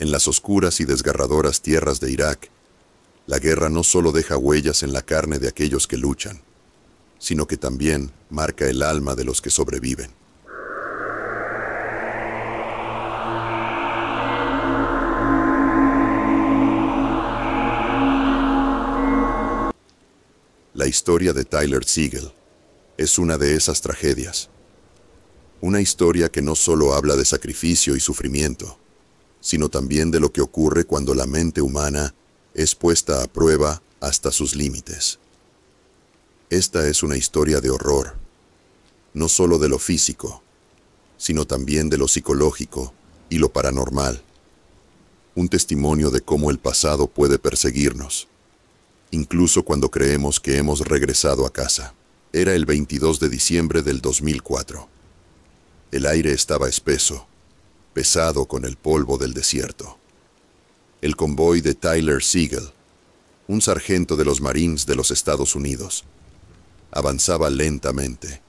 En las oscuras y desgarradoras tierras de Irak, la guerra no solo deja huellas en la carne de aquellos que luchan, sino que también marca el alma de los que sobreviven. La historia de Tyler Siegel es una de esas tragedias. Una historia que no solo habla de sacrificio y sufrimiento, sino también de lo que ocurre cuando la mente humana es puesta a prueba hasta sus límites. Esta es una historia de horror, no solo de lo físico, sino también de lo psicológico y lo paranormal. Un testimonio de cómo el pasado puede perseguirnos, incluso cuando creemos que hemos regresado a casa. Era el 22 de diciembre del 2004. El aire estaba espeso, pesado con el polvo del desierto. El convoy de Tyler Siegel, un sargento de los Marines de los Estados Unidos, avanzaba lentamente,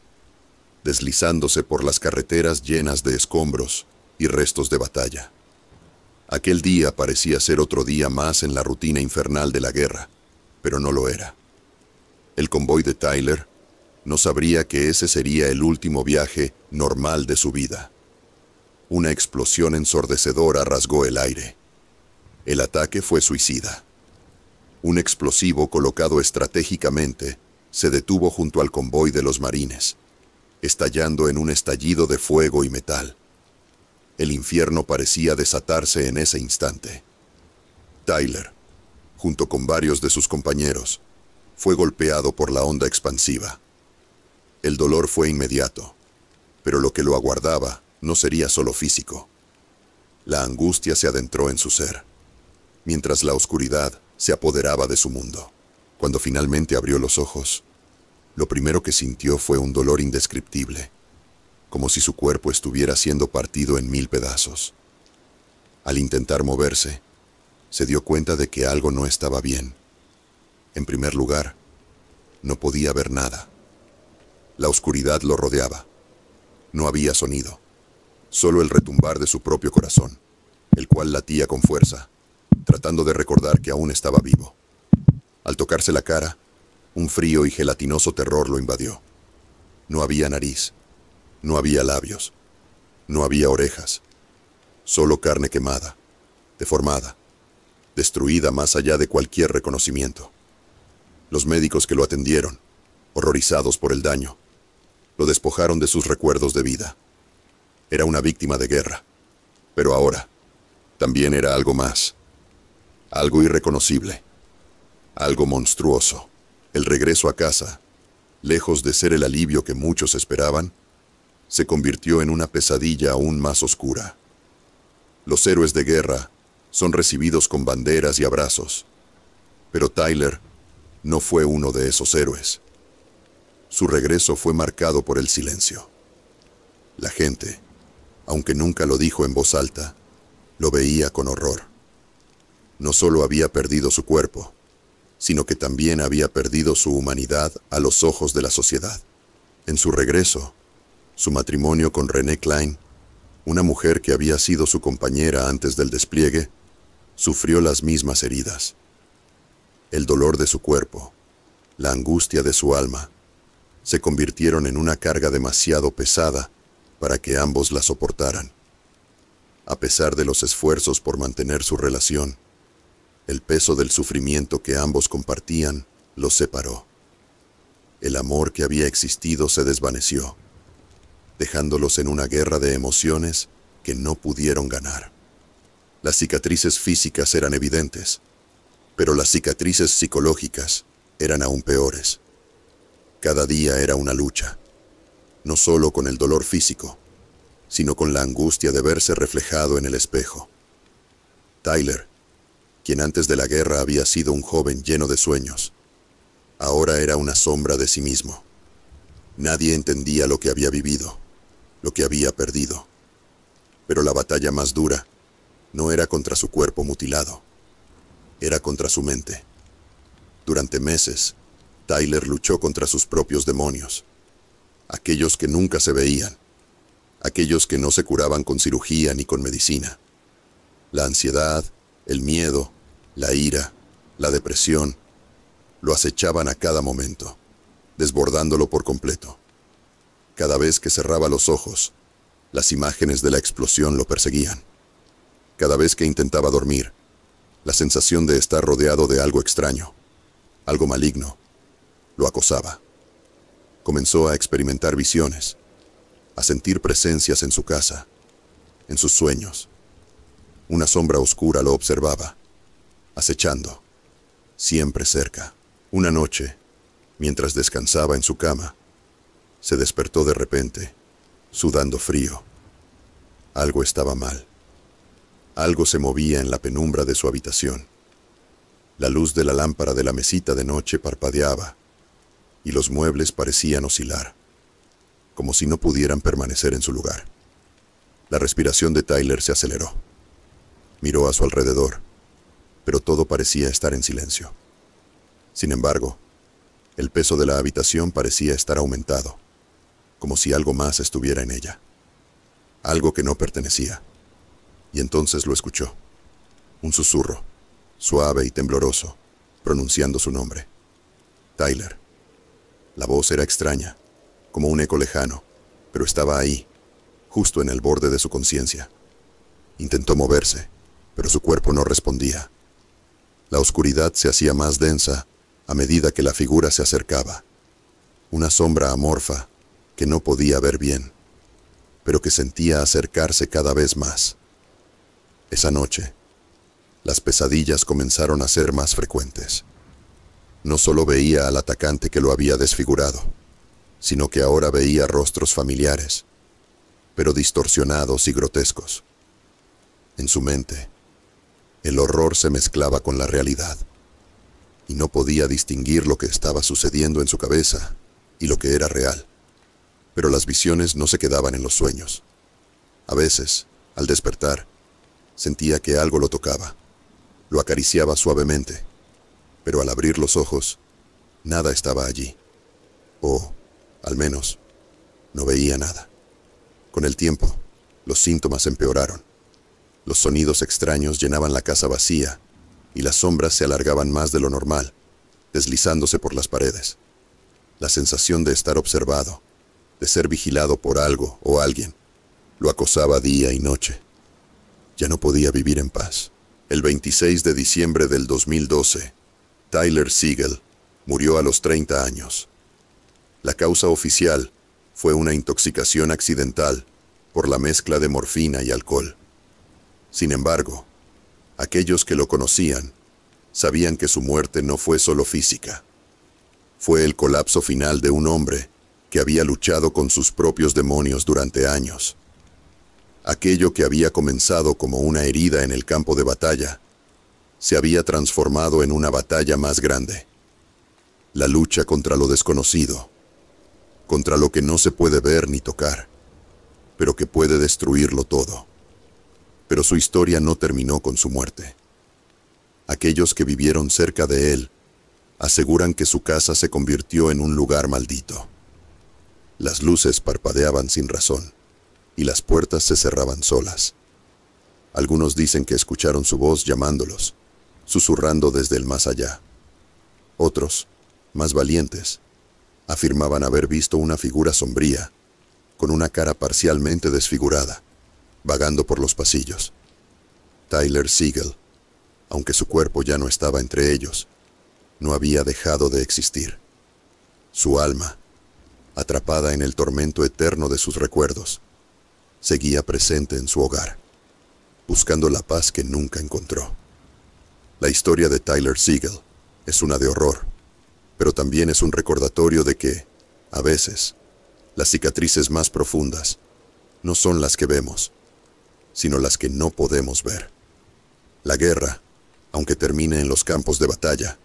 deslizándose por las carreteras llenas de escombros y restos de batalla. Aquel día parecía ser otro día más en la rutina infernal de la guerra, pero no lo era. El convoy de Tyler no sabría que ese sería el último viaje normal de su vida. Una explosión ensordecedora rasgó el aire. El ataque fue suicida. Un explosivo colocado estratégicamente se detuvo junto al convoy de los marines, estallando en un estallido de fuego y metal. El infierno parecía desatarse en ese instante. Tyler, junto con varios de sus compañeros, fue golpeado por la onda expansiva. El dolor fue inmediato, pero lo que lo aguardaba no sería solo físico. La angustia se adentró en su ser, mientras la oscuridad se apoderaba de su mundo. Cuando finalmente abrió los ojos, lo primero que sintió fue un dolor indescriptible, como si su cuerpo estuviera siendo partido en 1000 pedazos. Al intentar moverse, se dio cuenta de que algo no estaba bien. En primer lugar, no podía ver nada. La oscuridad lo rodeaba. No había sonido, solo el retumbar de su propio corazón, el cual latía con fuerza, tratando de recordar que aún estaba vivo. Al tocarse la cara, un frío y gelatinoso terror lo invadió. No había nariz, no había labios, no había orejas, solo carne quemada, deformada, destruida más allá de cualquier reconocimiento. Los médicos que lo atendieron, horrorizados por el daño, lo despojaron de sus recuerdos de vida. Era una víctima de guerra, pero ahora también era algo más, algo irreconocible, algo monstruoso. El regreso a casa, lejos de ser el alivio que muchos esperaban, se convirtió en una pesadilla aún más oscura. Los héroes de guerra son recibidos con banderas y abrazos, pero Tyler no fue uno de esos héroes. Su regreso fue marcado por el silencio. La gente, aunque nunca lo dijo en voz alta, lo veía con horror. No solo había perdido su cuerpo, sino que también había perdido su humanidad a los ojos de la sociedad. En su regreso, su matrimonio con Renee Klein, una mujer que había sido su compañera antes del despliegue, sufrió las mismas heridas. El dolor de su cuerpo, la angustia de su alma, se convirtieron en una carga demasiado pesada para que ambos la soportaran. A pesar de los esfuerzos por mantener su relación, el peso del sufrimiento que ambos compartían los separó. El amor que había existido se desvaneció, dejándolos en una guerra de emociones que no pudieron ganar. Las cicatrices físicas eran evidentes, pero las cicatrices psicológicas eran aún peores. Cada día era una lucha, no solo con el dolor físico, sino con la angustia de verse reflejado en el espejo. Tyler, quien antes de la guerra había sido un joven lleno de sueños, ahora era una sombra de sí mismo. Nadie entendía lo que había vivido, lo que había perdido. Pero la batalla más dura no era contra su cuerpo mutilado, era contra su mente. Durante meses, Tyler luchó contra sus propios demonios, aquellos que nunca se veían, aquellos que no se curaban con cirugía ni con medicina. La ansiedad, el miedo, la ira, la depresión, lo acechaban a cada momento, desbordándolo por completo. Cada vez que cerraba los ojos, las imágenes de la explosión lo perseguían. Cada vez que intentaba dormir, la sensación de estar rodeado de algo extraño, algo maligno, lo acosaba. Comenzó a experimentar visiones, a sentir presencias en su casa, en sus sueños. Una sombra oscura lo observaba, acechando, siempre cerca. Una noche, mientras descansaba en su cama, se despertó de repente, sudando frío. Algo estaba mal. Algo se movía en la penumbra de su habitación. La luz de la lámpara de la mesita de noche parpadeaba, y los muebles parecían oscilar, como si no pudieran permanecer en su lugar. La respiración de Tyler se aceleró. Miró a su alrededor, pero todo parecía estar en silencio. Sin embargo, el peso de la habitación parecía estar aumentado, como si algo más estuviera en ella. Algo que no pertenecía. Y entonces lo escuchó. Un susurro, suave y tembloroso, pronunciando su nombre. Tyler. La voz era extraña, como un eco lejano, pero estaba ahí, justo en el borde de su conciencia. Intentó moverse, pero su cuerpo no respondía. La oscuridad se hacía más densa a medida que la figura se acercaba. Una sombra amorfa que no podía ver bien, pero que sentía acercarse cada vez más. Esa noche, las pesadillas comenzaron a ser más frecuentes. No solo veía al atacante que lo había desfigurado, sino que ahora veía rostros familiares, pero distorsionados y grotescos. En su mente, el horror se mezclaba con la realidad, y no podía distinguir lo que estaba sucediendo en su cabeza y lo que era real. Pero las visiones no se quedaban en los sueños. A veces, al despertar, sentía que algo lo tocaba, lo acariciaba suavemente, pero al abrir los ojos, nada estaba allí. O, al menos, no veía nada. Con el tiempo, los síntomas empeoraron. Los sonidos extraños llenaban la casa vacía, y las sombras se alargaban más de lo normal, deslizándose por las paredes. La sensación de estar observado, de ser vigilado por algo o alguien, lo acosaba día y noche. Ya no podía vivir en paz. El 26 de diciembre del 2012, Tyler Siegel murió a los 30 años. La causa oficial fue una intoxicación accidental por la mezcla de morfina y alcohol. Sin embargo, aquellos que lo conocían sabían que su muerte no fue solo física. Fue el colapso final de un hombre que había luchado con sus propios demonios durante años. Aquello que había comenzado como una herida en el campo de batalla, se había transformado en una batalla más grande. La lucha contra lo desconocido, contra lo que no se puede ver ni tocar, pero que puede destruirlo todo. Pero su historia no terminó con su muerte. Aquellos que vivieron cerca de él aseguran que su casa se convirtió en un lugar maldito. Las luces parpadeaban sin razón, y las puertas se cerraban solas. Algunos dicen que escucharon su voz llamándolos, susurrando desde el más allá. Otros, más valientes, afirmaban haber visto una figura sombría, con una cara parcialmente desfigurada, vagando por los pasillos. Tyler Siegel, aunque su cuerpo ya no estaba entre ellos, no había dejado de existir. Su alma, atrapada en el tormento eterno de sus recuerdos, seguía presente en su hogar, buscando la paz que nunca encontró. La historia de Tyler Siegel es una de horror, pero también es un recordatorio de que, a veces, las cicatrices más profundas no son las que vemos, sino las que no podemos ver. La guerra, aunque termine en los campos de batalla,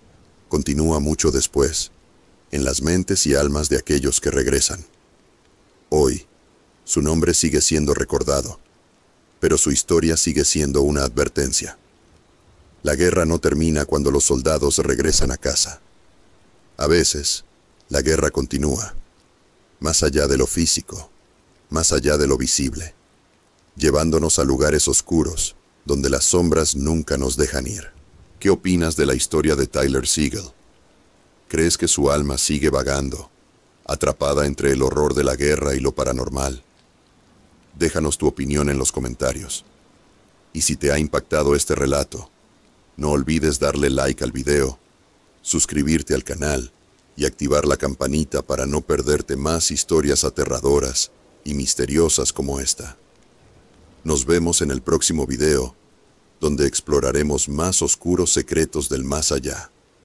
continúa mucho después, en las mentes y almas de aquellos que regresan. Hoy, su nombre sigue siendo recordado, pero su historia sigue siendo una advertencia. La guerra no termina cuando los soldados regresan a casa. A veces, la guerra continúa, más allá de lo físico, más allá de lo visible, llevándonos a lugares oscuros donde las sombras nunca nos dejan ir. ¿Qué opinas de la historia de Tyler Siegel? ¿Crees que su alma sigue vagando, atrapada entre el horror de la guerra y lo paranormal? Déjanos tu opinión en los comentarios. Y si te ha impactado este relato, no olvides darle like al video, suscribirte al canal y activar la campanita para no perderte más historias aterradoras y misteriosas como esta. Nos vemos en el próximo video, donde exploraremos más oscuros secretos del más allá.